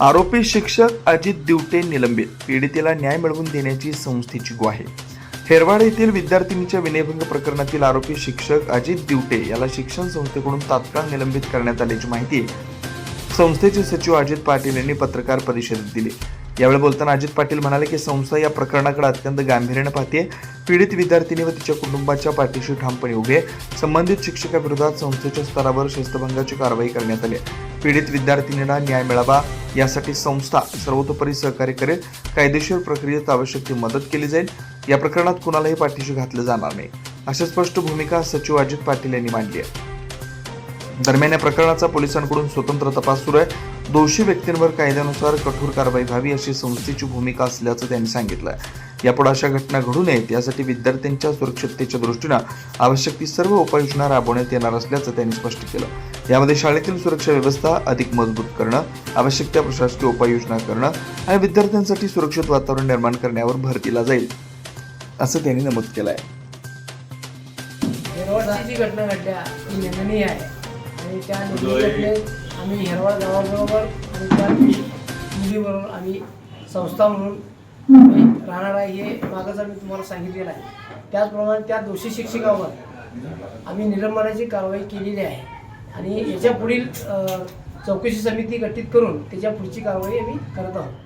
आरोपी शिक्षक अजित दिवटे निलंबित, पीडितेला न्याय मिळवून देण्याची संस्थेची ग्वाही। हेरवाड येथील विद्यार्थिनीच्या विनयभंग प्रकरणातील आरोपी शिक्षक अजित दिवटे याला शिक्षण संस्थेकडून तात्काळ निलंबित करण्यात आल्याची माहिती संस्थेचे सचिव अजित पाटील यांनी पत्रकार परिषदेत दिली। यावेळी बोलताना अजित पाटील म्हणाले की संस्था या प्रकरणाकडे अत्यंत गांभीर्याने पाहते, पीडित विद्यार्थिनी व तिच्या कुटुंबाच्या पाठीशी ठामपणे उभे आहे। संबंधित शिक्षकाविरोधात संस्थेच्या स्तरावर शिस्तभंगाची कारवाई करण्यात आली। पीडित विद्यार्थिनीला न्याय मिळावा यासाठी संस्था सर्वतोपरी सहकार्य करेल। कायदेशीर प्रक्रियेत आवश्यक ती मदत केली जाईल। या प्रकरणात कुणालाही पाठीशी घातलं जाणार नाही, अशी स्पष्ट भूमिका सचिव अजित पाटील यांनी मांडली आहे। दरम्यान या प्रकरणाचा पोलिसांकडून स्वतंत्र तपास सुरू आहे। दोषी व्यक्तींवर कायद्यानुसार कठोर कारवाई व्हावी अशी संस्थेची भूमिका असल्याचं त्यांनी सांगितलं। यापुढे अशा घटना घडू नयेत यासाठी विद्यार्थ्यांच्या सुरक्षिततेच्या दृष्टीने आवश्यक ती सर्व उपाययोजना राबवण्यात येणार असल्याचं त्यांनी स्पष्ट केलं। यामध्ये शाळेतील सुरक्षा व्यवस्था अधिक मजबूत करणं, आवश्यक त्या प्रशासकीय उपाययोजना करणं आणि विद्यार्थ्यांसाठी सुरक्षित वातावरण निर्माण करण्यावर भर दिला जाईल, असं त्यांनी नमूद केलं आहे। जी घटना घडल्या ती निंदनीय आहे आणि त्या घटनेत आम्ही हेरवाड गावाबरोबर आणि त्या मुलीबरोबर आम्ही संस्था म्हणून आम्ही राहणार आहे हे मागच आम्ही तुम्हाला सांगितलेलं आहे। त्याचप्रमाणे त्या दोषी शिक्षकावर आम्ही निलंबनाची कारवाई केलेली आहे आणि याच्या पुढील चौकशी समिती गठीत करून त्याच्या पुढची कारवाई आम्ही करत आहोत।